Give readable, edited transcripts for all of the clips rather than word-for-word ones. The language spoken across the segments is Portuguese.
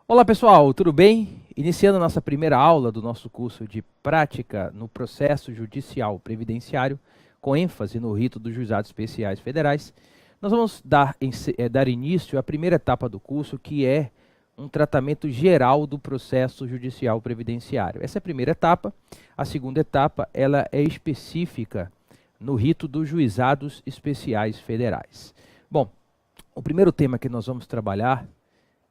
Olá pessoal, tudo bem? Iniciando a nossa primeira aula do nosso curso de prática no processo judicial previdenciário, com ênfase no rito dos juizados especiais federais, nós vamos dar início à primeira etapa do curso, que é um tratamento geral do processo judicial previdenciário. Essa é a primeira etapa. A segunda etapa ela é específica no rito dos juizados especiais federais. Bom, o primeiro tema que nós vamos trabalhar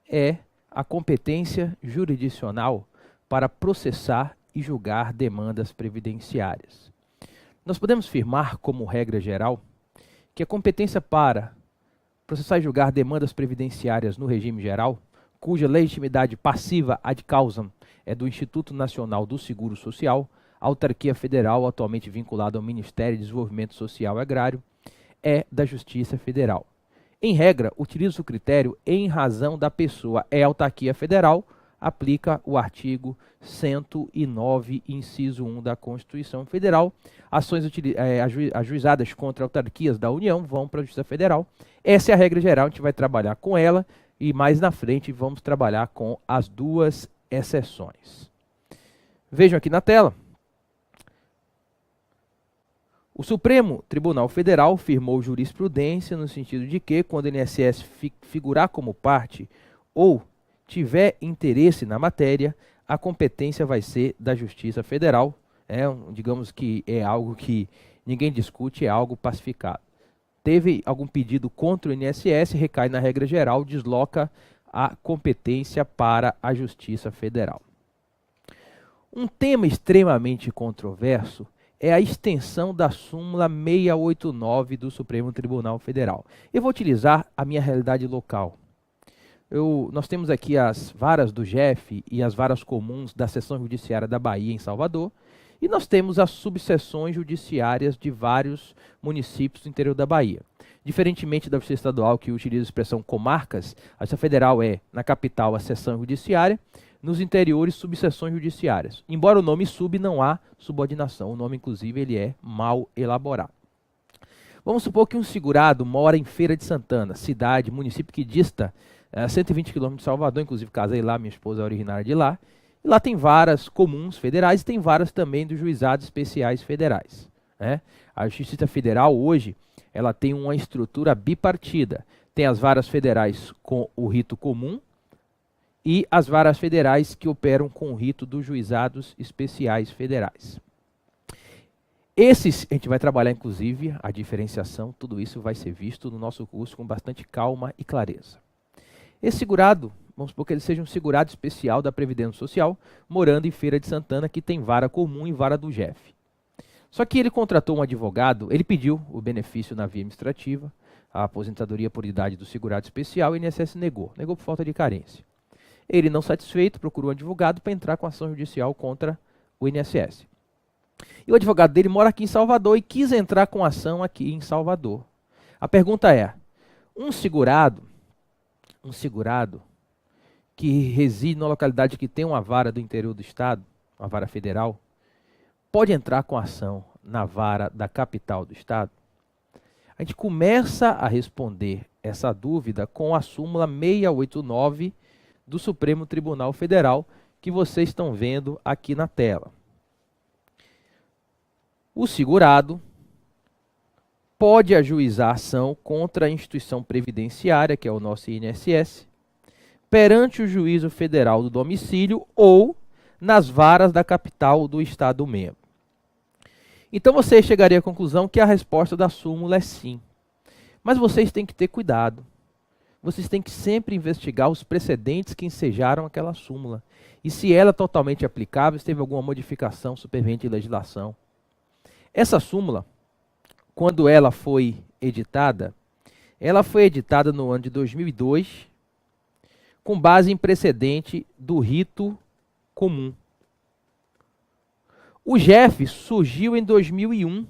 é a competência jurisdicional para processar e julgar demandas previdenciárias. Nós podemos afirmar, como regra geral, que a competência para processar e julgar demandas previdenciárias no regime geral, cuja legitimidade passiva ad causam é do Instituto Nacional do Seguro Social, autarquia federal atualmente vinculada ao Ministério de Desenvolvimento Social e Agrário, é da Justiça Federal. Em regra, utiliza o critério em razão da pessoa. É autarquia federal, aplica o artigo 109, inciso 1 da Constituição Federal. Ações ajuizadas contra autarquias da União vão para a Justiça Federal. Essa é a regra geral, a gente vai trabalhar com ela e mais na frente vamos trabalhar com as duas exceções. Vejam aqui na tela. O Supremo Tribunal Federal firmou jurisprudência no sentido de que, quando o INSS figurar como parte ou tiver interesse na matéria, a competência vai ser da Justiça Federal. Digamos que é algo que ninguém discute, é algo pacificado. Teve algum pedido contra o INSS, recai na regra geral, desloca a competência para a Justiça Federal. Um tema extremamente controverso é a extensão da súmula 689 do Supremo Tribunal Federal. Eu vou utilizar a minha realidade local. Nós temos aqui as varas do JEF e as varas comuns da Seção Judiciária da Bahia, em Salvador, e nós temos as subseções judiciárias de vários municípios do interior da Bahia. Diferentemente da Justiça Estadual, que utiliza a expressão comarcas, a Justiça Federal é, na capital, a seção judiciária, nos interiores, subseções judiciárias. Embora o nome sub, não há subordinação. O nome, inclusive, ele é mal elaborado. Vamos supor que um segurado mora em Feira de Santana, cidade, município que dista 120 km de Salvador. Inclusive, casei lá, minha esposa é originária de lá. E lá tem varas comuns federais e tem varas também dos juizados especiais federais. A Justiça Federal, hoje, ela tem uma estrutura bipartida. Tem as varas federais com o rito comum, e as varas federais que operam com o rito dos juizados especiais federais. Esses, a gente vai trabalhar inclusive a diferenciação, tudo isso vai ser visto no nosso curso com bastante calma e clareza. Esse segurado, vamos supor que ele seja um segurado especial da Previdência Social, morando em Feira de Santana, que tem vara comum e vara do JEF. Só que ele contratou um advogado, ele pediu o benefício na via administrativa, a aposentadoria por idade do segurado especial, e o INSS negou por falta de carência. Ele, não satisfeito, procurou um advogado para entrar com ação judicial contra o INSS. E o advogado dele mora aqui em Salvador e quis entrar com ação aqui em Salvador. A pergunta é, um segurado que reside numa localidade que tem uma vara do interior do estado, uma vara federal, pode entrar com ação na vara da capital do estado? A gente começa a responder essa dúvida com a súmula 689 do Supremo Tribunal Federal, que vocês estão vendo aqui na tela. O segurado pode ajuizar ação contra a instituição previdenciária, que é o nosso INSS, perante o juízo federal do domicílio ou nas varas da capital do estado membro. Então você chegaria à conclusão que a resposta da súmula é sim. Mas vocês têm que ter cuidado. Vocês têm que sempre investigar os precedentes que ensejaram aquela súmula. E se ela é totalmente aplicável, se teve alguma modificação superveniente de legislação. Essa súmula, quando ela foi editada no ano de 2002, com base em precedente do rito comum. O JEF surgiu em 2001,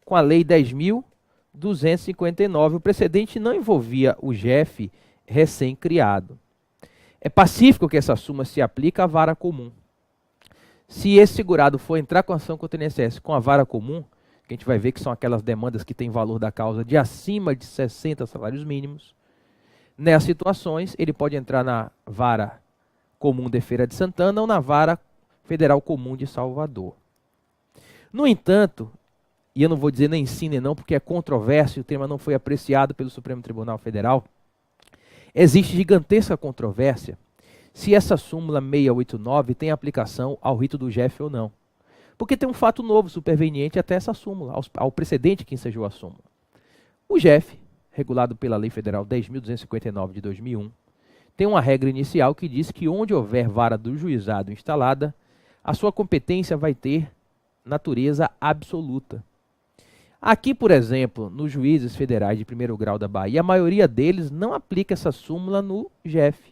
com a Lei 10.259. O precedente não envolvia o JEF recém-criado. É pacífico que essa súmula se aplica à vara comum. Se esse segurado for entrar com ação contra o INSS com a vara comum, que a gente vai ver que são aquelas demandas que têm valor da causa de acima de 60 salários mínimos, nessas situações ele pode entrar na vara Comum de Feira de Santana ou na Vara Federal Comum de Salvador. No entanto, e eu não vou dizer nem sim nem não, porque é controverso e o tema não foi apreciado pelo Supremo Tribunal Federal, existe gigantesca controvérsia se essa súmula 689 tem aplicação ao rito do Jeff ou não. Porque tem um fato novo superveniente até essa súmula, ao precedente que ensejou a súmula. O Jeff, regulado pela Lei Federal 10.259 de 2001, tem uma regra inicial que diz que onde houver vara do juizado instalada, a sua competência vai ter natureza absoluta. Aqui, por exemplo, nos juízes federais de primeiro grau da Bahia, a maioria deles não aplica essa súmula no Jeff.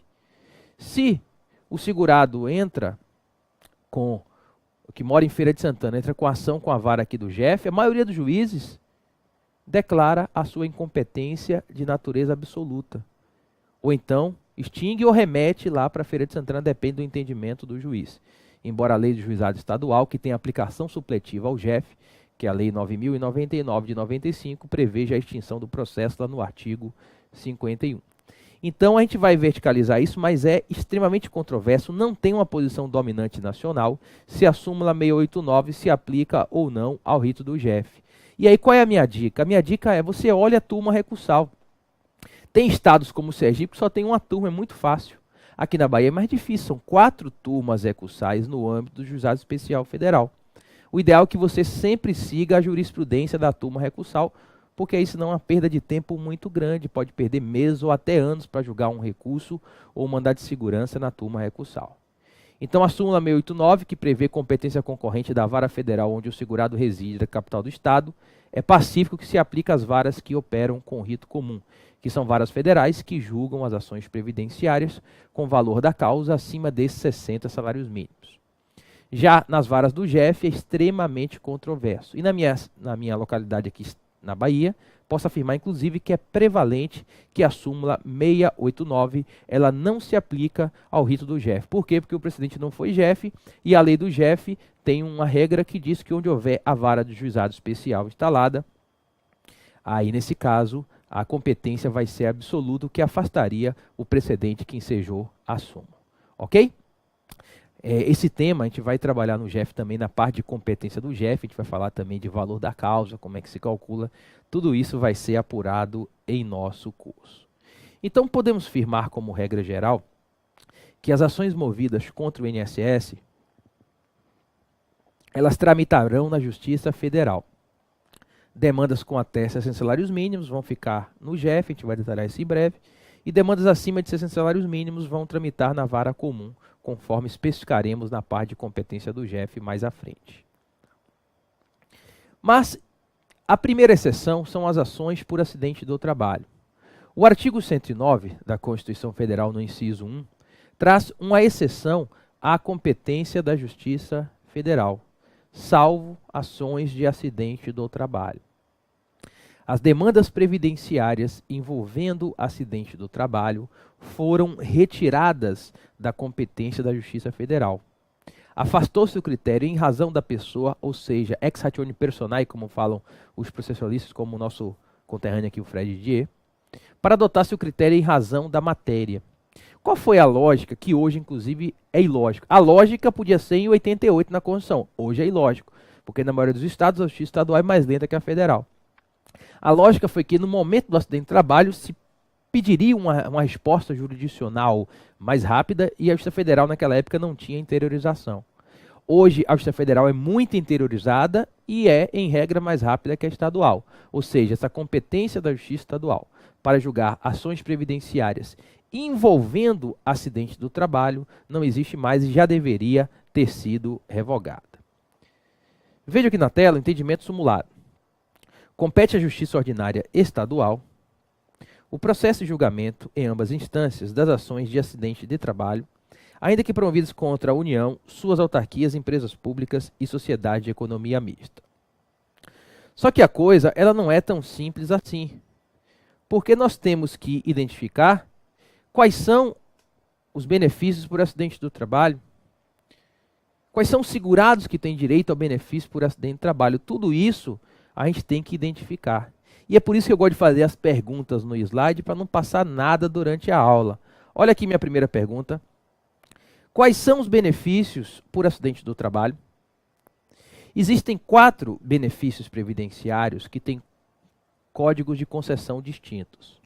Se o segurado entra com, que mora em Feira de Santana, entra com ação com a vara aqui do Jeff, a maioria dos juízes declara a sua incompetência de natureza absoluta. Ou então, extingue ou remete lá para Feira de Santana, depende do entendimento do juiz. Embora a lei do juizado estadual, que tem aplicação supletiva ao Jeff, que é a Lei 9.099 de 95, preveja a extinção do processo lá no artigo 51. Então a gente vai verticalizar isso, mas é extremamente controverso, não tem uma posição dominante nacional se a súmula 689 se aplica ou não ao rito do Jeff. E aí qual é a minha dica? A minha dica é você olha a turma recursal. Tem estados como o Sergipe que só tem uma turma, é muito fácil. Aqui na Bahia é mais difícil, são 4 turmas recursais no âmbito do Juizado Especial Federal. O ideal é que você sempre siga a jurisprudência da turma recursal, porque aí senão é uma perda de tempo muito grande, pode perder meses ou até anos para julgar um recurso ou mandado de segurança na turma recursal. Então a súmula 689, que prevê competência concorrente da vara federal onde o segurado reside da capital do estado, é pacífico que se aplica às varas que operam com rito comum, que são varas federais que julgam as ações previdenciárias com valor da causa acima desses 60 salários mínimos. Já nas varas do Jeff é extremamente controverso. E na minha localidade aqui na Bahia, posso afirmar inclusive que é prevalente que a súmula 689 ela não se aplica ao rito do Jeff. Por quê? Porque o precedente não foi Jeff e a lei do Jeff tem uma regra que diz que onde houver a vara de juizado especial instalada, aí nesse caso a competência vai ser absoluta, o que afastaria o precedente que ensejou a súmula. Ok? Esse tema a gente vai trabalhar no Jeff também, na parte de competência do Jeff, a gente vai falar também de valor da causa, como é que se calcula, tudo isso vai ser apurado em nosso curso. Então podemos afirmar como regra geral que as ações movidas contra o INSS, elas tramitarão na Justiça Federal. Demandas com até 60 salários mínimos vão ficar no Jeff, a gente vai detalhar isso em breve, e demandas acima de 60 salários mínimos vão tramitar na vara comum, conforme especificaremos na parte de competência do Jeff mais à frente. Mas a primeira exceção são as ações por acidente do trabalho. O artigo 109 da Constituição Federal, no inciso 1, traz uma exceção à competência da Justiça Federal, salvo ações de acidente do trabalho. As demandas previdenciárias envolvendo acidente do trabalho foram retiradas da competência da Justiça Federal. Afastou-se o critério em razão da pessoa, ou seja, ex ratione personae, como falam os processualistas, como o nosso conterrâneo aqui, o Fred Dier, para adotar-se o critério em razão da matéria. Qual foi a lógica que hoje, inclusive, é ilógico? A lógica podia ser em 88 na Constituição, hoje é ilógico, porque na maioria dos estados a Justiça Estadual é mais lenta que a Federal. A lógica foi que no momento do acidente de trabalho se pediria uma resposta jurisdicional mais rápida e a Justiça Federal naquela época não tinha interiorização. Hoje a Justiça Federal é muito interiorizada e é, em regra, mais rápida que a estadual. Ou seja, essa competência da Justiça Estadual para julgar ações previdenciárias envolvendo acidente do trabalho não existe mais e já deveria ter sido revogada. Veja aqui na tela o entendimento simulado. Compete à Justiça Ordinária Estadual o processo de julgamento em ambas instâncias das ações de acidente de trabalho, ainda que promovidas contra a União, suas autarquias, empresas públicas e sociedade de economia mista. Só que a coisa ela não é tão simples assim, porque nós temos que identificar quais são os benefícios por acidente do trabalho, quais são os segurados que têm direito ao benefício por acidente de trabalho. Tudo isso a gente tem que identificar. E é por isso que eu gosto de fazer as perguntas no slide, para não passar nada durante a aula. Olha aqui minha primeira pergunta. Quais são os benefícios por acidente do trabalho? Existem 4 benefícios previdenciários que têm códigos de concessão distintos.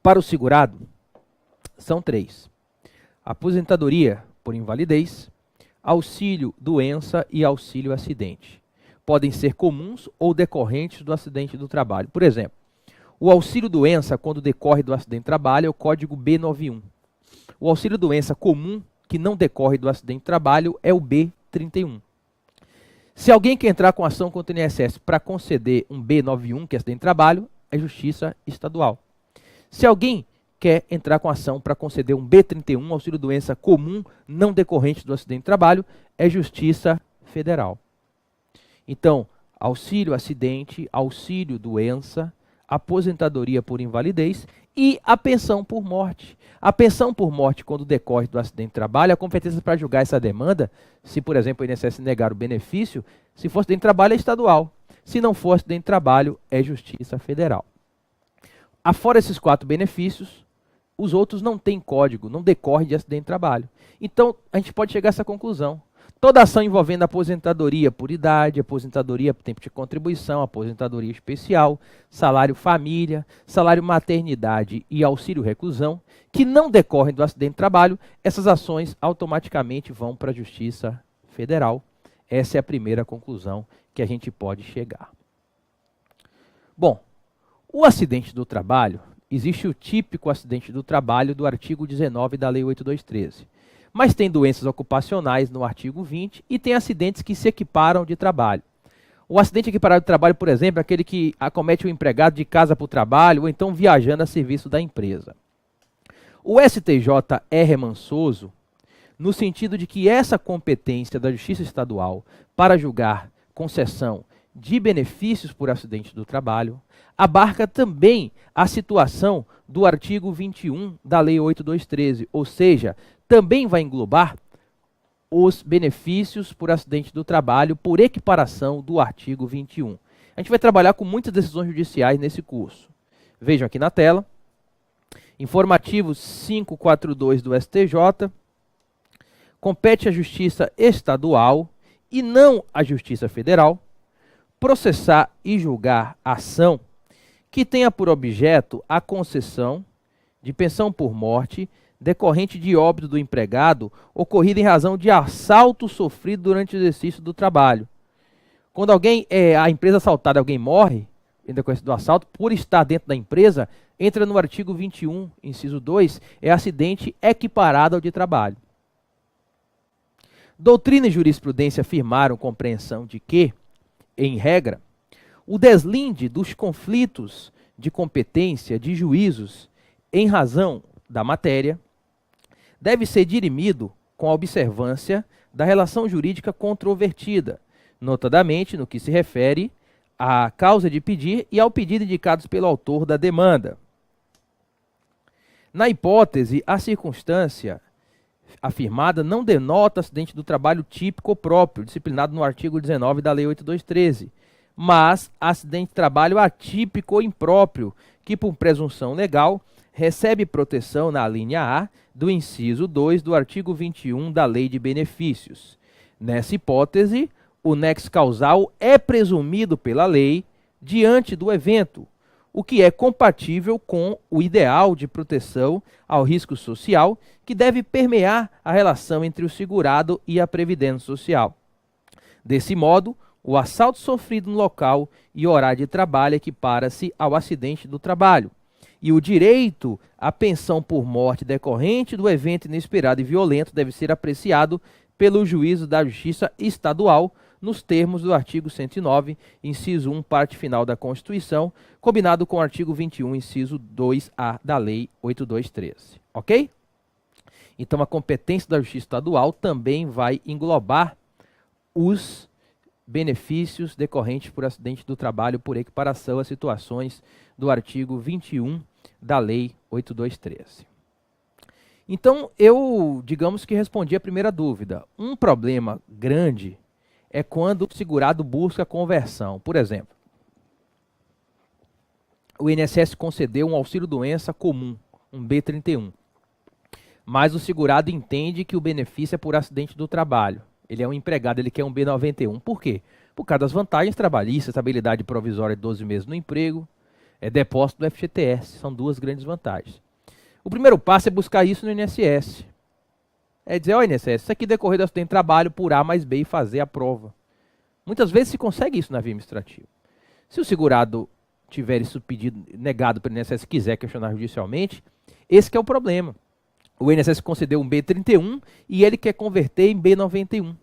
Para o segurado, são 3. Aposentadoria por invalidez, auxílio doença e auxílio acidente. Podem ser comuns ou decorrentes do acidente do trabalho. Por exemplo, o auxílio doença, quando decorre do acidente do trabalho, é o código B91. O auxílio doença comum, que não decorre do acidente do trabalho, é o B31. Se alguém quer entrar com ação contra o INSS para conceder um B91, que é acidente de trabalho, é justiça estadual. Se alguém quer entrar com ação para conceder um B31, auxílio doença comum, não decorrente do acidente de trabalho, é justiça federal. Então, auxílio acidente, auxílio doença, aposentadoria por invalidez e a pensão por morte. A pensão por morte, quando decorre do acidente de trabalho, a competência para julgar essa demanda, se, por exemplo, o INSS negar o benefício, se for acidente de trabalho, é estadual. Se não for acidente de trabalho, é justiça federal. Afora esses 4 benefícios, os outros não têm código, não decorrem de acidente de trabalho. Então, a gente pode chegar a essa conclusão. Toda ação envolvendo aposentadoria por idade, aposentadoria por tempo de contribuição, aposentadoria especial, salário família, salário maternidade e auxílio reclusão, que não decorrem do acidente de trabalho, essas ações automaticamente vão para a Justiça Federal. Essa é a primeira conclusão que a gente pode chegar. Bom, o acidente do trabalho, existe o típico acidente do trabalho do artigo 19 da Lei 8213. Mas tem doenças ocupacionais no artigo 20 e tem acidentes que se equiparam de trabalho. O acidente equiparado de trabalho, por exemplo, é aquele que acomete o empregado de casa para o trabalho ou então viajando a serviço da empresa. O STJ é remansoso no sentido de que essa competência da Justiça Estadual para julgar concessão de benefícios por acidente do trabalho abarca também a situação do artigo 21 da Lei 8213, ou seja, também vai englobar os benefícios por acidente do trabalho por equiparação do artigo 21. A gente vai trabalhar com muitas decisões judiciais nesse curso. Vejam aqui na tela, informativo 542 do STJ, compete à Justiça Estadual e não à Justiça Federal processar e julgar a ação que tenha por objeto a concessão de pensão por morte decorrente de óbito do empregado ocorrido em razão de assalto sofrido durante o exercício do trabalho. Quando a empresa assaltada, alguém morre, em decorrência do assalto, por estar dentro da empresa, entra no artigo 21, inciso 2, é acidente equiparado ao de trabalho. Doutrina e jurisprudência afirmaram compreensão de que, em regra, o deslinde dos conflitos de competência de juízos em razão da matéria deve ser dirimido com a observância da relação jurídica controvertida, notadamente no que se refere à causa de pedir e ao pedido indicados pelo autor da demanda. Na hipótese, a circunstância afirmada não denota acidente do trabalho típico ou próprio, disciplinado no artigo 19 da Lei 8213, mas acidente de trabalho atípico ou impróprio, que por presunção legal recebe proteção na linha A do inciso 2 do artigo 21 da Lei de Benefícios. Nessa hipótese, o nexo causal é presumido pela lei diante do evento, o que é compatível com o ideal de proteção ao risco social que deve permear a relação entre o segurado e a Previdência Social. Desse modo, o assalto sofrido no local e horário de trabalho equipara-se ao acidente do trabalho, e o direito à pensão por morte decorrente do evento inesperado e violento deve ser apreciado pelo juízo da Justiça Estadual nos termos do artigo 109, inciso 1, parte final da Constituição, combinado com o artigo 21, inciso 2A da Lei 8213. Ok? Então, a competência da Justiça Estadual também vai englobar os benefícios decorrentes por acidente do trabalho por equiparação às situações do artigo 21 da Lei 8213. Então, digamos que respondi a primeira dúvida. Um problema grande é quando o segurado busca conversão. Por exemplo, o INSS concedeu um auxílio-doença comum, um B31. mas o segurado entende que o benefício é por acidente do trabalho. Ele é um empregado, ele quer um B91. Por quê? Por causa das vantagens trabalhistas, estabilidade provisória de 12 meses no emprego, depósito do FGTS. São duas grandes vantagens. O primeiro passo é buscar isso no INSS. É dizer, ó INSS, isso aqui decorrer do acidente de trabalho por A mais B e fazer a prova. Muitas vezes se consegue isso na via administrativa. Se o segurado tiver isso pedido negado pelo INSS e quiser questionar judicialmente, esse que é o problema. O INSS concedeu um B31 e ele quer converter em B91.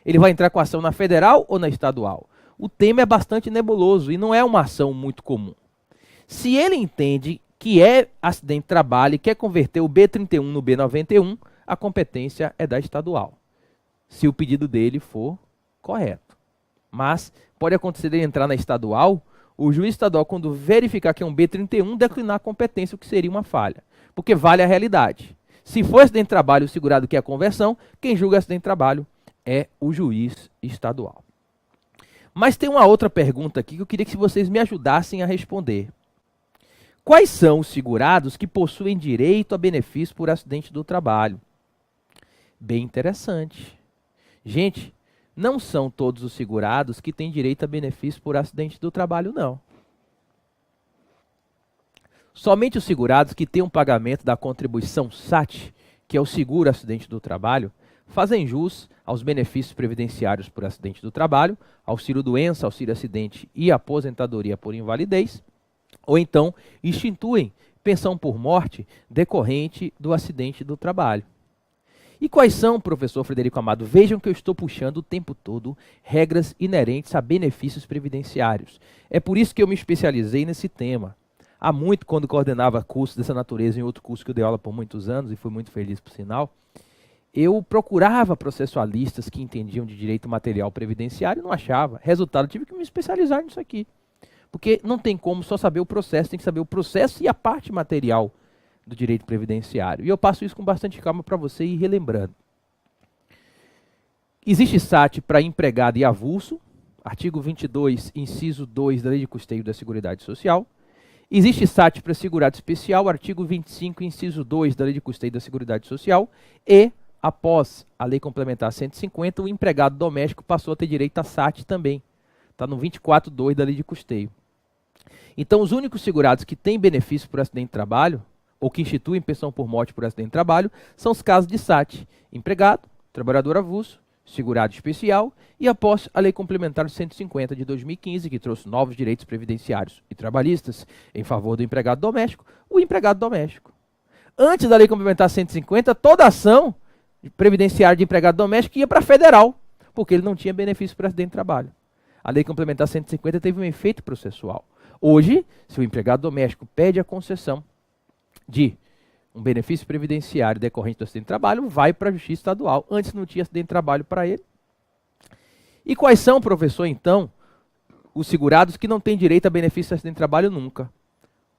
Ele vai entrar com ação na federal ou na estadual? O tema é bastante nebuloso e não é uma ação muito comum. Se ele entende que é acidente de trabalho e quer converter o B31 no B91, a competência é da estadual, se o pedido dele for correto. Mas pode acontecer de entrar na estadual, o juiz estadual, quando verificar que é um B31, declinar a competência, o que seria uma falha, porque vale a realidade. Se for acidente de trabalho, o segurado quer a conversão, quem julga acidente de trabalho é o juiz estadual. Mas tem uma outra pergunta aqui que eu queria que vocês me ajudassem a responder. Quais são os segurados que possuem direito a benefício por acidente do trabalho? Bem interessante. Gente, não são todos os segurados que têm direito a benefício por acidente do trabalho, não. Somente os segurados que têm um pagamento da contribuição SAT, que é o seguro acidente do trabalho, fazem jus aos benefícios previdenciários por acidente do trabalho, auxílio-doença, auxílio-acidente e aposentadoria por invalidez, ou então instituem pensão por morte decorrente do acidente do trabalho. E quais são, professor Frederico Amado? Vejam que eu estou puxando o tempo todo regras inerentes a benefícios previdenciários. É por isso que eu me especializei nesse tema. Há muito, quando coordenava cursos dessa natureza em outro curso que eu dei aula por muitos anos, e fui muito feliz por sinal, eu procurava processualistas que entendiam de direito material previdenciário e não achava. Resultado, tive que me especializar nisso aqui. Porque não tem como só saber o processo, tem que saber o processo e a parte material do direito previdenciário. E eu passo isso com bastante calma para você ir relembrando. Existe SAT para empregado e avulso, artigo 22, inciso 2 da Lei de Custeio da Seguridade Social. Existe SAT para segurado especial, artigo 25, inciso 2 da Lei de Custeio da Seguridade Social. E, após a Lei Complementar 150, o empregado doméstico passou a ter direito a SAT também. Está no 24.2 da Lei de Custeio. Então, os únicos segurados que têm benefício por acidente de trabalho, ou que instituem pensão por morte por acidente de trabalho, são os casos de SAT: empregado, trabalhador avulso, segurado especial e após a Lei Complementar 150 de 2015, que trouxe novos direitos previdenciários e trabalhistas em favor do empregado doméstico, o empregado doméstico. Antes da Lei Complementar 150, toda ação previdenciária de empregado doméstico ia para a federal, porque ele não tinha benefício por acidente de trabalho. A Lei Complementar 150 teve um efeito processual. Hoje, se o empregado doméstico pede a concessão de um benefício previdenciário decorrente do acidente de trabalho, vai para a Justiça Estadual. Antes não tinha acidente de trabalho para ele. E quais são, professor, então, os segurados que não têm direito a benefício de acidente de trabalho nunca?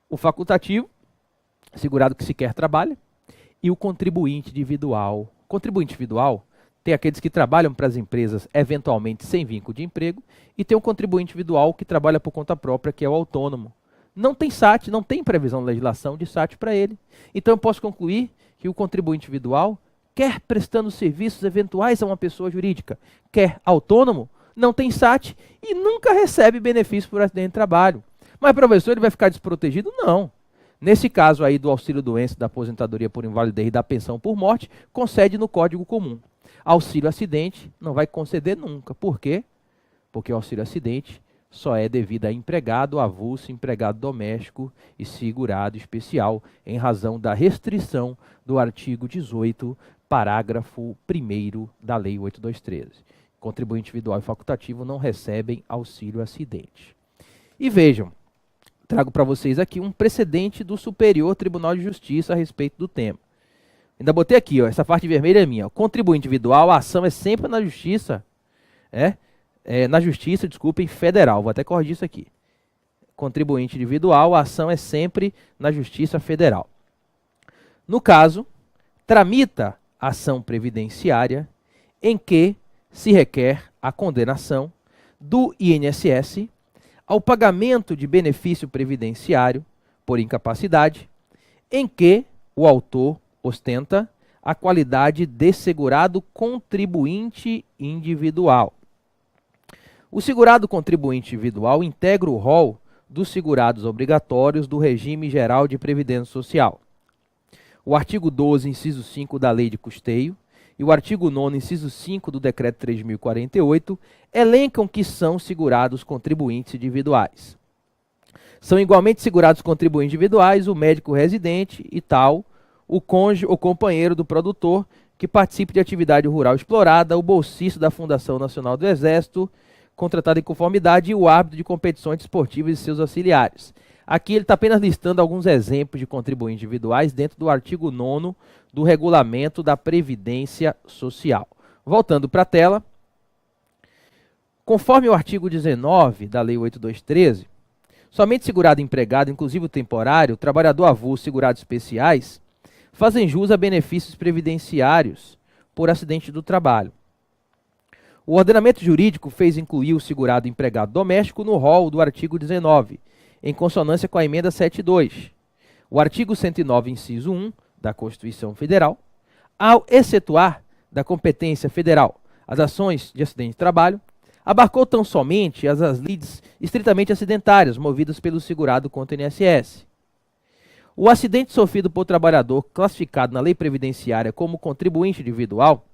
O facultativo, segurado que sequer trabalha, e o contribuinte individual. Contribuinte individual tem aqueles que trabalham para as empresas eventualmente sem vínculo de emprego e tem o contribuinte individual que trabalha por conta própria, que é o autônomo. Não tem SAT, não tem previsão de legislação de SAT para ele. Então eu posso concluir que o contribuinte individual, quer prestando serviços eventuais a uma pessoa jurídica, quer autônomo, não tem SAT e nunca recebe benefício por acidente de trabalho. Mas, professor, ele vai ficar desprotegido? Não. Nesse caso aí do auxílio-doença, da aposentadoria por invalidez e da pensão por morte, concede no Código Comum. Auxílio-acidente não vai conceder nunca. Por quê? Porque o auxílio-acidente só é devido a empregado avulso, empregado doméstico e segurado especial, em razão da restrição do artigo 18, parágrafo 1º da Lei 8213. Contribuinte individual e facultativo não recebem auxílio-acidente. E vejam, trago para vocês aqui um precedente do Superior Tribunal de Justiça a respeito do tema. Ainda botei aqui, ó, essa parte vermelha é minha. Ó. Contribuinte individual, a ação é sempre na Justiça, desculpem, federal. Vou até corrigir isso aqui. Contribuinte individual, a ação é sempre na Justiça Federal. No caso, tramita ação previdenciária em que se requer a condenação do INSS ao pagamento de benefício previdenciário por incapacidade em que o autor ostenta a qualidade de segurado contribuinte individual. O segurado contribuinte individual integra o rol dos segurados obrigatórios do regime geral de previdência social. O artigo 12, inciso 5 da Lei de Custeio e o artigo 9º, inciso 5 do Decreto 3.048, elencam que são segurados contribuintes individuais. São igualmente segurados contribuintes individuais o médico residente e tal, o cônjuge ou companheiro do produtor que participe de atividade rural explorada, o bolsista da Fundação Nacional do Exército, contratado em conformidade, e o árbitro de competições esportivas e seus auxiliares. Aqui ele está apenas listando alguns exemplos de contribuintes individuais dentro do artigo 9º do Regulamento da Previdência Social. Voltando para a tela, conforme o artigo 19 da Lei 8.213, somente segurado empregado, inclusive o temporário, trabalhador avulso, segurados especiais, fazem jus a benefícios previdenciários por acidente do trabalho. O ordenamento jurídico fez incluir o segurado empregado doméstico no rol do artigo 19, em consonância com a emenda 7.2. O artigo 109, inciso 1 da Constituição Federal, ao excetuar da competência federal as ações de acidente de trabalho, abarcou tão somente as lides estritamente acidentárias movidas pelo segurado contra o INSS. O acidente sofrido por trabalhador classificado na lei previdenciária como contribuinte individual,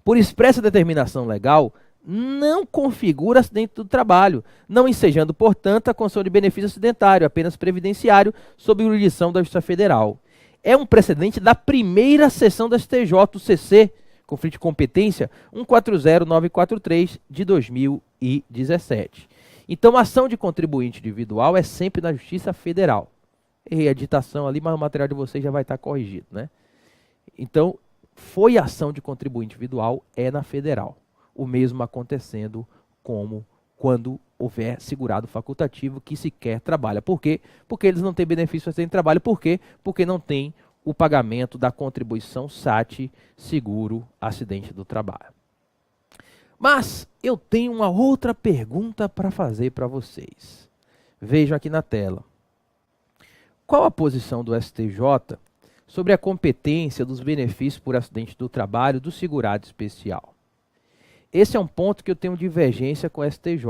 por expressa determinação legal, não configura acidente do trabalho, não ensejando, portanto, a concessão de benefício acidentário, apenas previdenciário, sob jurisdição da Justiça Federal. É um precedente da primeira sessão da STJ, o CC, conflito de competência 140943 de 2017. Então, a ação de contribuinte individual é sempre na Justiça Federal. Errei a ditação ali, mas o material de vocês já vai estar corrigido, né? Então, foi ação de contribuinte individual, é na federal. O mesmo acontecendo como quando houver segurado facultativo que sequer trabalha. Por quê? Porque eles não têm benefício de trabalho. Por quê? Porque não tem o pagamento da contribuição SAT, seguro, acidente do trabalho. Mas eu tenho uma outra pergunta para fazer para vocês. Vejam aqui na tela. Qual a posição do STJ sobre a competência dos benefícios por acidente do trabalho do segurado especial? Esse é um ponto que eu tenho divergência com o STJ.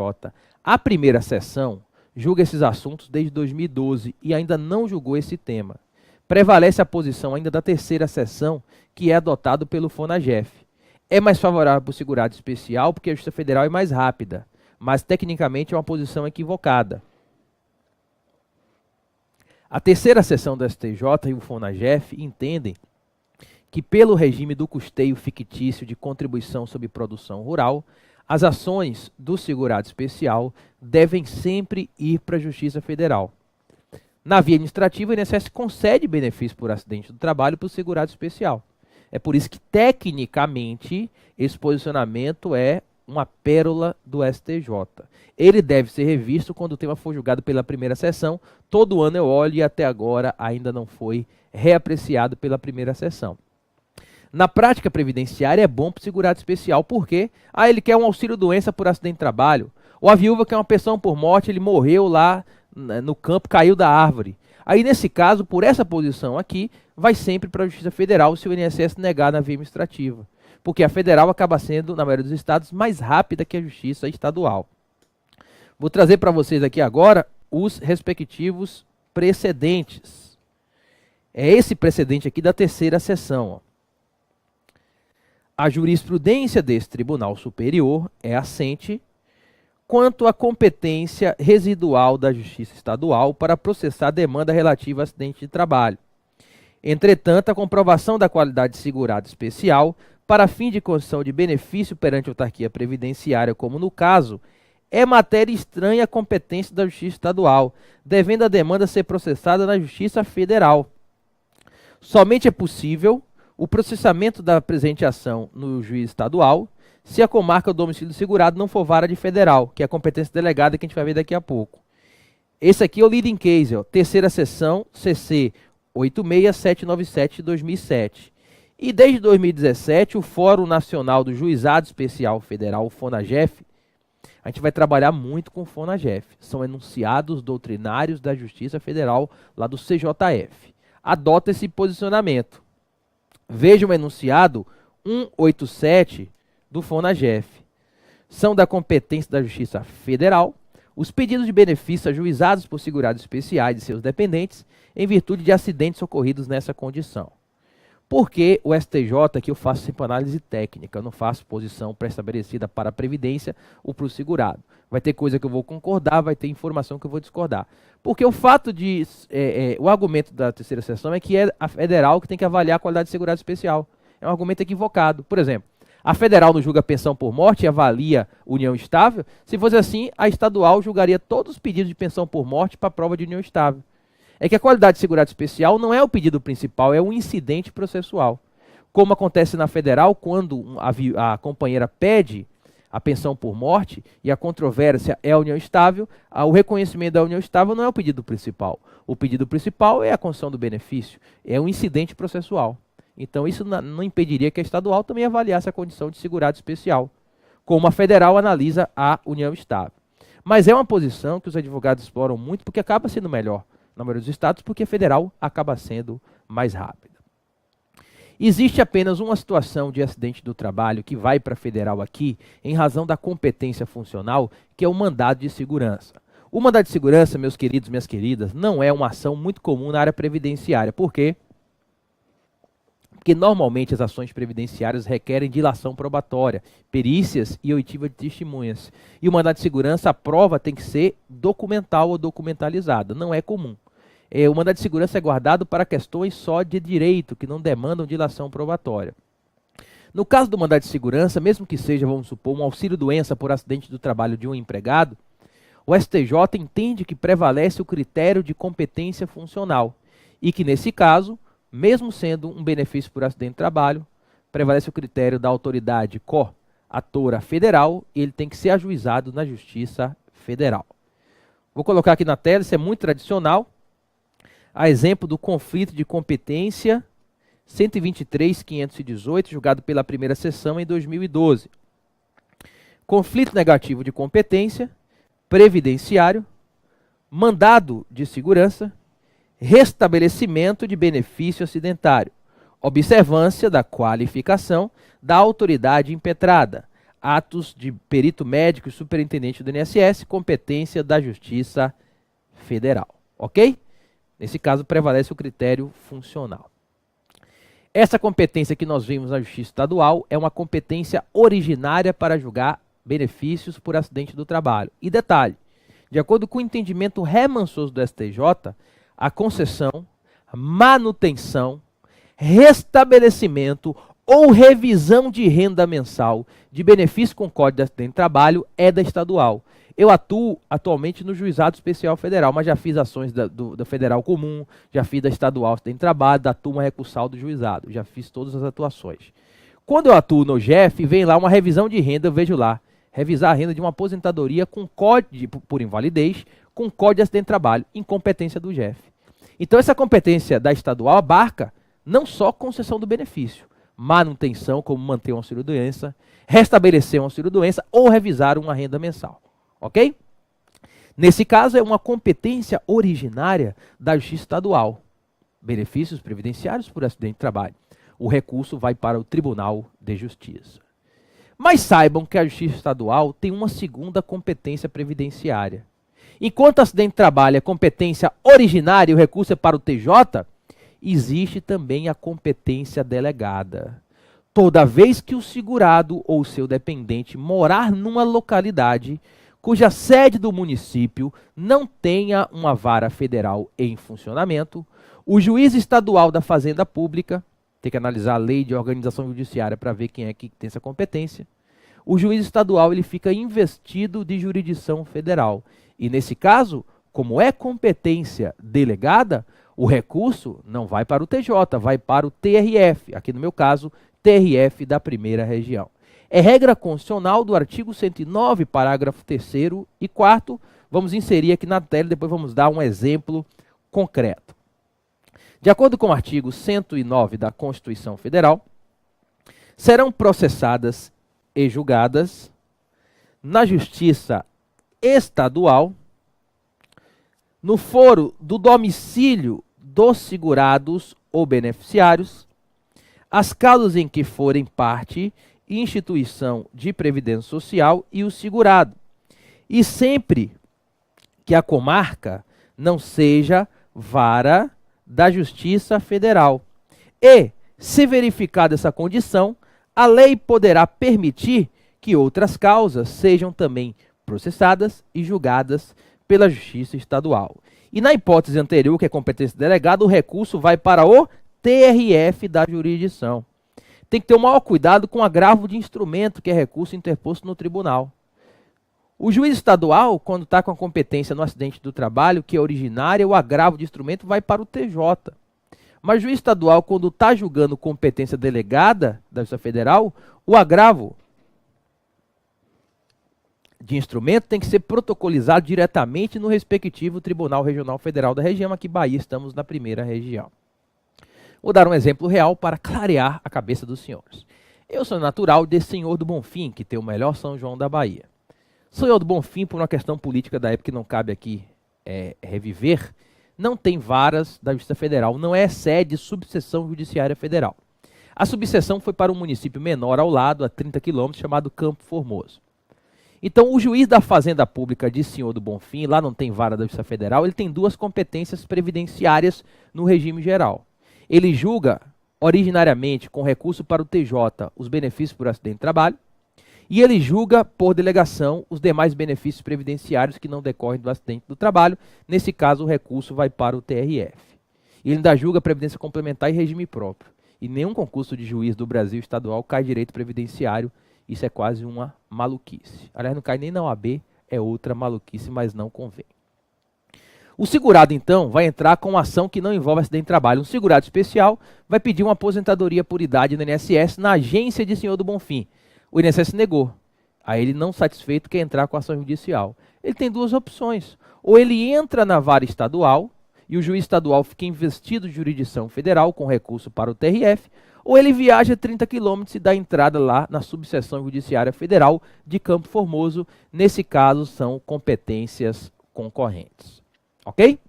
A primeira sessão julga esses assuntos desde 2012 e ainda não julgou esse tema. Prevalece a posição ainda da terceira sessão, que é adotado pelo FONAGEF. É mais favorável para o segurado especial porque a Justiça Federal é mais rápida, mas tecnicamente é uma posição equivocada. A terceira sessão do STJ e o FONAGEF entendem que, pelo regime do custeio fictício de contribuição sobre produção rural, as ações do segurado especial devem sempre ir para a Justiça Federal. Na via administrativa, o INSS concede benefício por acidente do trabalho para o segurado especial. É por isso que, tecnicamente, esse posicionamento é uma pérola do STJ. Ele deve ser revisto quando o tema for julgado pela primeira sessão. Todo ano eu olho e até agora ainda não foi reapreciado pela primeira sessão. Na prática previdenciária é bom para o segurado especial, porque ele quer um auxílio-doença por acidente de trabalho, ou a viúva quer uma pensão por morte, ele morreu lá no campo, caiu da árvore. Aí nesse caso, por essa posição aqui, vai sempre para a Justiça Federal se o INSS negar na via administrativa, porque a federal acaba sendo, na maioria dos estados, mais rápida que a Justiça estadual. Vou trazer para vocês aqui agora os respectivos precedentes. É esse precedente aqui da terceira sessão, ó. A jurisprudência desse Tribunal Superior é assente quanto à competência residual da Justiça Estadual para processar a demanda relativa a acidente de trabalho. Entretanto, a comprovação da qualidade de segurado especial para fim de concessão de benefício perante a autarquia previdenciária, como no caso, é matéria estranha à competência da Justiça Estadual, devendo a demanda ser processada na Justiça Federal. Somente é possível o processamento da presente ação no juiz estadual se a comarca do domicílio do segurado não for vara de federal, que é a competência delegada que a gente vai ver daqui a pouco. Esse aqui é o leading case, ó, terceira sessão, CC 86797 de 2007. E desde 2017, o Fórum Nacional do Juizado Especial Federal, o FONAGEF, a gente vai trabalhar muito com o FONAGEF. São enunciados doutrinários da Justiça Federal, lá do CJF. Adota esse posicionamento. Veja o enunciado 187 do FONAGEF. São da competência da Justiça Federal os pedidos de benefício ajuizados por segurados especiais e seus dependentes em virtude de acidentes ocorridos nessa condição. Porque o STJ, aqui eu faço sempre análise técnica, eu não faço posição pré-estabelecida para a Previdência ou para o segurado. Vai ter coisa que eu vou concordar, vai ter informação que eu vou discordar. Porque o fato de... o argumento da terceira seção é que é a federal que tem que avaliar a qualidade de segurado especial. É um argumento equivocado. Por exemplo, a federal não julga pensão por morte e avalia união estável. Se fosse assim, a estadual julgaria todos os pedidos de pensão por morte para a prova de união estável. É que a qualidade de segurado especial não é o pedido principal, é um incidente processual. Como acontece na federal, quando a companheira pede a pensão por morte e a controvérsia é a união estável, o reconhecimento da união estável não é o pedido principal. O pedido principal é a concessão do benefício, é um incidente processual. Então isso não impediria que a estadual também avaliasse a condição de segurado especial, como a federal analisa a união estável. Mas é uma posição que os advogados exploram muito porque acaba sendo melhor na maioria dos estados, porque a federal acaba sendo mais rápida. Existe apenas uma situação de acidente do trabalho que vai para a federal aqui, em razão da competência funcional, que é o mandado de segurança. O mandado de segurança, meus queridos, minhas queridas, não é uma ação muito comum na área previdenciária. Por quê? Porque normalmente as ações previdenciárias requerem dilação probatória, perícias e oitiva de testemunhas. E o mandado de segurança, a prova tem que ser documental ou documentalizada, não é comum. O mandado de segurança é guardado para questões só de direito, que não demandam dilação probatória. No caso do mandado de segurança, mesmo que seja, vamos supor, um auxílio-doença por acidente do trabalho de um empregado, o STJ entende que prevalece o critério de competência funcional e que, nesse caso, mesmo sendo um benefício por acidente de trabalho, prevalece o critério da autoridade coatora federal e ele tem que ser ajuizado na Justiça Federal. Vou colocar aqui na tela, isso é muito tradicional, a exemplo do conflito de competência 123.518, julgado pela primeira sessão em 2012. Conflito negativo de competência, previdenciário, mandado de segurança, restabelecimento de benefício acidentário, observância da qualificação da autoridade impetrada, atos de perito médico e superintendente do INSS, competência da Justiça Federal. Ok? Nesse caso, prevalece o critério funcional. Essa competência que nós vimos na Justiça Estadual é uma competência originária para julgar benefícios por acidente do trabalho. E detalhe, de acordo com o entendimento remansoso do STJ, a concessão, manutenção, restabelecimento ou revisão de renda mensal de benefício com código de acidente de trabalho é da estadual. Eu atuo atualmente no Juizado Especial Federal, mas já fiz ações da Federal Comum, já fiz da Estadual Acidente de Trabalho, da turma recursal do Juizado, já fiz todas as atuações. Quando eu atuo no GEF, vem lá uma revisão de renda, eu vejo lá, revisar a renda de uma aposentadoria com código por invalidez, com código de acidente de trabalho, incompetência do GEF. Então essa competência da estadual abarca não só concessão do benefício, manutenção, como manter um auxílio-doença, restabelecer um auxílio-doença ou revisar uma renda mensal. Ok? Nesse caso, é uma competência originária da Justiça Estadual. Benefícios previdenciários por acidente de trabalho. O recurso vai para o Tribunal de Justiça. Mas saibam que a Justiça Estadual tem uma segunda competência previdenciária. Enquanto acidente de trabalho é competência originária e o recurso é para o TJ, existe também a competência delegada. Toda vez que o segurado ou seu dependente morar numa localidade cuja sede do município não tenha uma vara federal em funcionamento, o juiz estadual da Fazenda Pública, tem que analisar a lei de organização judiciária para ver quem é que tem essa competência, o juiz estadual ele fica investido de jurisdição federal. E nesse caso, como é competência delegada, o recurso não vai para o TJ, vai para o TRF, aqui no meu caso, TRF da Primeira Região. É regra constitucional do artigo 109, parágrafo 3º e 4º. Vamos inserir aqui na tela, depois vamos dar um exemplo concreto. De acordo com o artigo 109 da Constituição Federal, serão processadas e julgadas na Justiça Estadual, no foro do domicílio dos segurados ou beneficiários, as causas em que forem parte instituição de previdência social e o segurado, e sempre que a comarca não seja vara da Justiça Federal. E, se verificada essa condição, a lei poderá permitir que outras causas sejam também processadas e julgadas pela Justiça Estadual. E na hipótese anterior, que é competência delegada, o recurso vai para o TRF da jurisdição. Tem que ter o maior cuidado com o agravo de instrumento, que é recurso interposto no tribunal. O juiz estadual, quando está com a competência no acidente do trabalho, que é originária, o agravo de instrumento vai para o TJ. Mas o juiz estadual, quando está julgando competência delegada da Justiça Federal, o agravo de instrumento tem que ser protocolizado diretamente no respectivo Tribunal Regional Federal da região. Aqui, Bahia, estamos na primeira região. Vou dar um exemplo real para clarear a cabeça dos senhores. Eu sou natural de Senhor do Bonfim, que tem o melhor São João da Bahia. Senhor do Bonfim, por uma questão política da época que não cabe aqui reviver, não tem varas da Justiça Federal, não é sede de subseção judiciária federal. A subseção foi para um município menor ao lado, a 30 quilômetros, chamado Campo Formoso. Então, o juiz da Fazenda Pública de Senhor do Bonfim, lá não tem vara da Justiça Federal, ele tem duas competências previdenciárias no regime geral. Ele julga, originariamente, com recurso para o TJ, os benefícios por acidente de trabalho, e ele julga, por delegação, os demais benefícios previdenciários que não decorrem do acidente do trabalho. Nesse caso, o recurso vai para o TRF. E ele ainda julga previdência complementar e regime próprio. E nenhum concurso de juiz do Brasil estadual cai direito previdenciário. Isso é quase uma maluquice. Aliás, não cai nem na OAB, é outra maluquice, mas não convém. O segurado, então, vai entrar com uma ação que não envolve acidente de trabalho. Um segurado especial vai pedir uma aposentadoria por idade no INSS na agência de Senhor do Bonfim. O INSS negou. Aí ele, não satisfeito, quer entrar com ação judicial. Ele tem duas opções. Ou ele entra na vara estadual e o juiz estadual fica investido de jurisdição federal com recurso para o TRF, ou ele viaja 30 quilômetros e dá entrada lá na subseção judiciária federal de Campo Formoso. Nesse caso, são competências concorrentes. Ok?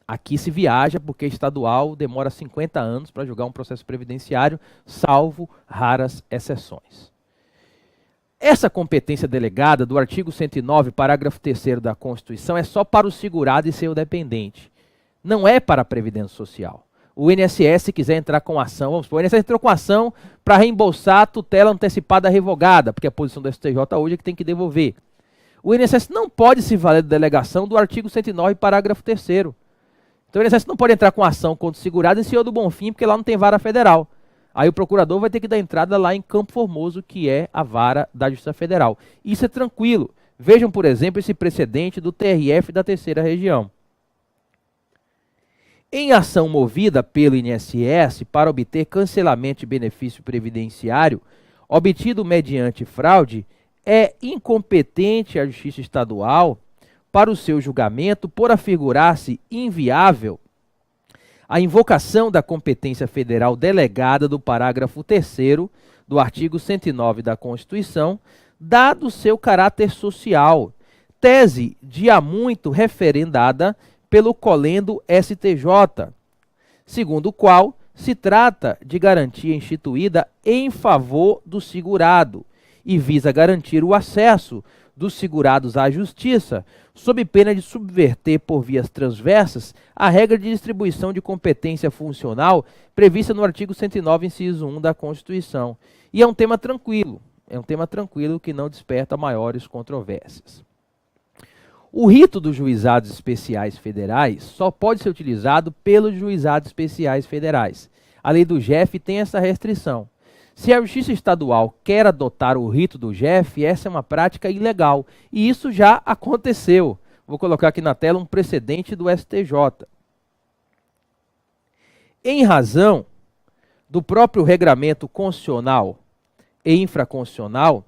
Aqui se viaja porque estadual demora 50 anos para julgar um processo previdenciário, salvo raras exceções. Essa competência delegada do artigo 109, parágrafo 3º da Constituição, é só para o segurado e seu dependente. Não é para a Previdência Social. O INSS, se quiser entrar com ação, vamos supor, o INSS entrou com ação para reembolsar a tutela antecipada revogada, porque a posição do STJ hoje é que tem que devolver. O INSS não pode se valer da delegação do artigo 109, parágrafo 3º. Então o INSS não pode entrar com ação contra o segurado em Senhor do Bonfim, porque lá não tem vara federal. Aí o procurador vai ter que dar entrada lá em Campo Formoso, que é a vara da Justiça Federal. Isso é tranquilo. Vejam, por exemplo, esse precedente do TRF da terceira região. Em ação movida pelo INSS para obter cancelamento de benefício previdenciário, obtido mediante fraude, é incompetente a Justiça Estadual para o seu julgamento por afigurar-se inviável a invocação da competência federal delegada do parágrafo 3º do artigo 109 da Constituição, dado seu caráter social, tese de há muito referendada pelo colendo STJ, segundo o qual se trata de garantia instituída em favor do segurado e visa garantir o acesso dos segurados à justiça, sob pena de subverter por vias transversas a regra de distribuição de competência funcional prevista no artigo 109, inciso 1 da Constituição. E é um tema tranquilo que não desperta maiores controvérsias. O rito dos juizados especiais federais só pode ser utilizado pelos juizados especiais federais. A lei do JEF tem essa restrição. Se a Justiça Estadual quer adotar o rito do JEF, essa é uma prática ilegal. E isso já aconteceu. Vou colocar aqui na tela um precedente do STJ. Em razão do próprio regramento constitucional e infraconstitucional,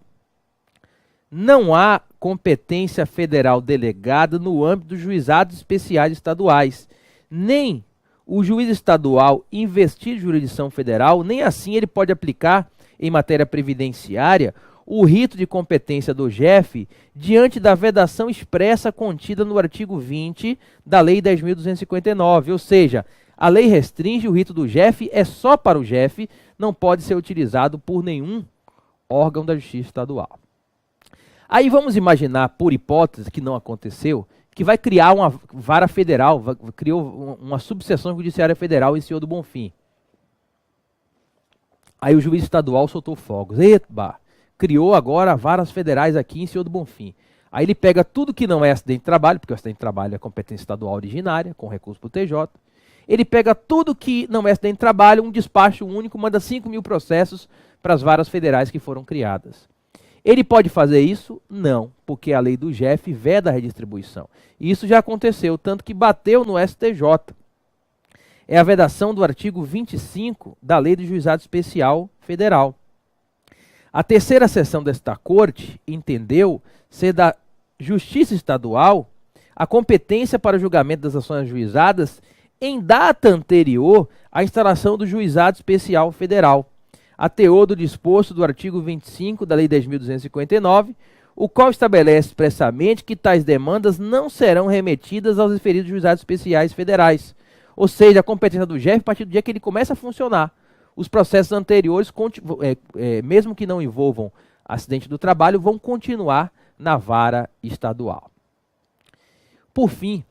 não há competência federal delegada no âmbito dos juizados especiais estaduais, nem o juiz estadual investir jurisdição federal, nem assim ele pode aplicar em matéria previdenciária o rito de competência do JEF diante da vedação expressa contida no artigo 20 da Lei 10.259, ou seja, A lei restringe o rito do JEF, é só para o JEF, não pode ser utilizado por nenhum órgão da Justiça Estadual. Aí vamos imaginar, por hipótese, que não aconteceu, que vai criar uma vara federal, criou uma subseção judiciária federal em Senhor do Bonfim. Aí o juiz estadual soltou fogos. Epa, criou agora varas federais aqui em Senhor do Bonfim. Aí ele pega tudo que não é acidente de trabalho, porque o acidente de trabalho é competência estadual originária, com recurso para o TJ. Ele pega tudo que não é acidente de trabalho, um despacho único, manda 5.000 processos para as varas federais que foram criadas. Ele pode fazer isso? Não, porque a lei do JEF veda a redistribuição. E isso já aconteceu, tanto que bateu no STJ. É a vedação do artigo 25 da Lei do Juizado Especial Federal. A terceira sessão desta Corte entendeu ser da Justiça Estadual a competência para o julgamento das ações ajuizadas em data anterior à instalação do Juizado Especial Federal, a teor do disposto do artigo 25 da Lei 10.259, o qual estabelece expressamente que tais demandas não serão remetidas aos referidos juizados especiais federais. Ou seja, a competência do JEF, a partir do dia que ele começa a funcionar. Os processos anteriores, mesmo que não envolvam acidente do trabalho, vão continuar na vara estadual. Por fim,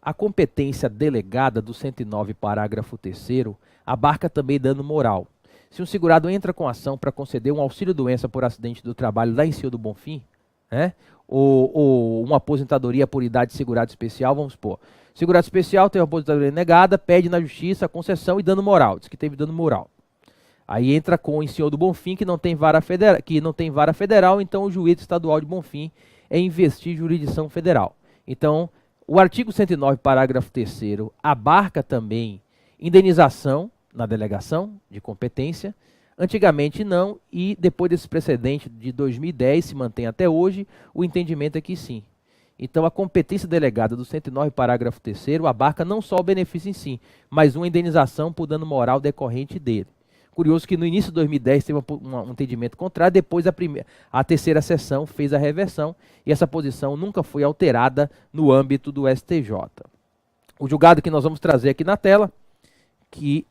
a competência delegada do 109, parágrafo 3º, abarca também dano moral. Se um segurado entra com ação para conceder um auxílio-doença por acidente do trabalho lá em Senhor do Bonfim, né, ou uma aposentadoria por idade de segurado especial, vamos supor. Segurado especial tem uma aposentadoria negada, pede na justiça a concessão e dano moral, diz que teve dano moral. Aí entra com em Senhor do Bonfim, que não tem vara federal, então o juiz estadual de Bonfim é investir jurisdição federal. Então, o artigo 109, parágrafo 3º, abarca também indenização na delegação de competência. Antigamente não, e depois desse precedente de 2010, se mantém até hoje, o entendimento é que sim. Então, a competência delegada do 109, parágrafo 3º, abarca não só o benefício em si, mas uma indenização por dano moral decorrente dele. Curioso que no início de 2010 teve um entendimento contrário, depois a terceira sessão fez a reversão, e essa posição nunca foi alterada no âmbito do STJ. O julgado que nós vamos trazer aqui na tela, que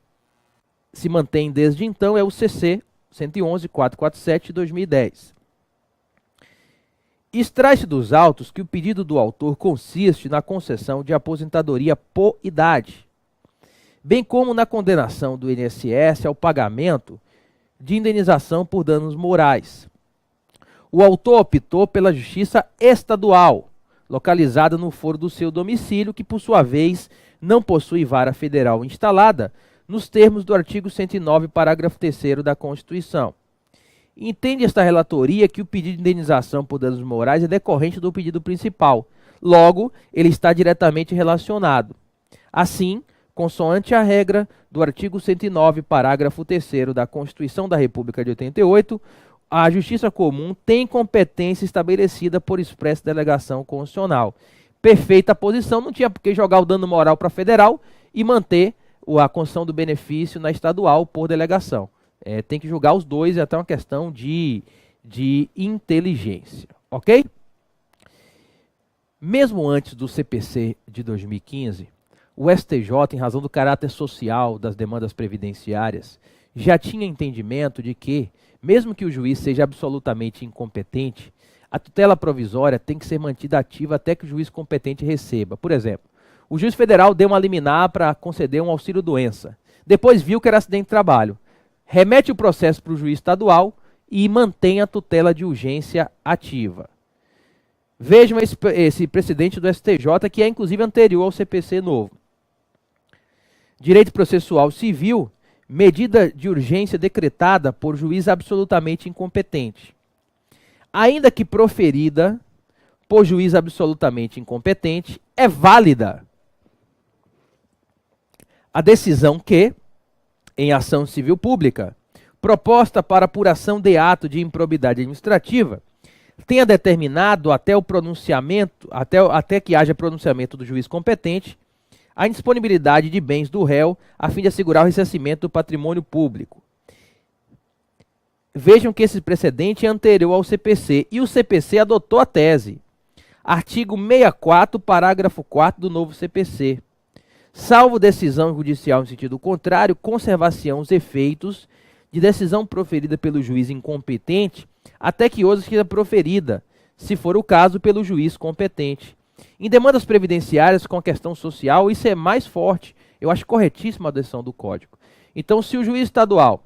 se mantém desde então, é o CC 111.447 de 2010. Extrai-se dos autos que o pedido do autor consiste na concessão de aposentadoria por idade, bem como na condenação do INSS ao pagamento de indenização por danos morais. O autor optou pela Justiça Estadual, localizada no foro do seu domicílio, que por sua vez não possui vara federal instalada, nos termos do artigo 109, parágrafo 3º da Constituição. Entende esta relatoria que o pedido de indenização por danos morais é decorrente do pedido principal. Logo, ele está diretamente relacionado. Assim, consoante a regra do artigo 109, parágrafo 3º da Constituição da República de 88, a Justiça Comum tem competência estabelecida por expressa delegação constitucional. Perfeita posição, não tinha por que jogar o dano moral para a federal e manter a concessão do benefício na estadual por delegação. Tem que julgar os dois, é até uma questão de inteligência, ok? Mesmo antes do CPC de 2015, o STJ, em razão do caráter social das demandas previdenciárias, já tinha entendimento de que, mesmo que o juiz seja absolutamente incompetente, a tutela provisória tem que ser mantida ativa até que o juiz competente receba. Por exemplo, o juiz federal deu uma liminar para conceder um auxílio-doença. Depois viu que era acidente de trabalho. Remete o processo para o juiz estadual e mantém a tutela de urgência ativa. Vejam esse precedente do STJ, que é inclusive anterior ao CPC novo. Direito processual civil, medida de urgência decretada por juiz absolutamente incompetente. Ainda que proferida por juiz absolutamente incompetente, é válida a decisão que, em ação civil pública, proposta para apuração de ato de improbidade administrativa, tenha determinado até o pronunciamento, até que haja pronunciamento do juiz competente, a indisponibilidade de bens do réu a fim de assegurar o ressarcimento do patrimônio público. Vejam que esse precedente é anterior ao CPC, e o CPC adotou a tese. Artigo 64, parágrafo 4º do novo CPC. Salvo decisão judicial em sentido contrário, conservar-se-ão os efeitos de decisão proferida pelo juiz incompetente até que outra seja proferida, se for o caso, pelo juiz competente. Em demandas previdenciárias com a questão social, isso é mais forte. Eu acho corretíssima a decisão do Código. Então, se o juiz estadual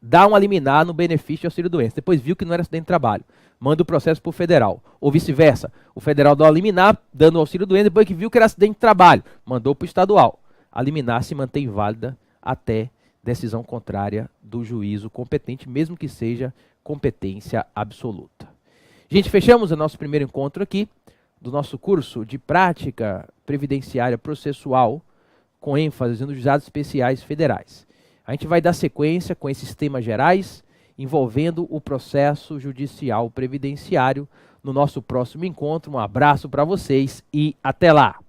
dá uma liminar no benefício de auxílio-doença, depois viu que não era acidente de trabalho, manda o processo para o federal. Ou vice-versa, o federal dá uma liminar dando auxílio-doença, depois que viu que era acidente de trabalho, mandou para o estadual. A liminar se mantém válida até decisão contrária do juízo competente, mesmo que seja competência absoluta. Gente, fechamos o nosso primeiro encontro aqui do nosso curso de prática previdenciária processual com ênfase nos juizados especiais federais. A gente vai dar sequência com esses temas gerais envolvendo o processo judicial previdenciário no nosso próximo encontro. Um abraço para vocês e até lá!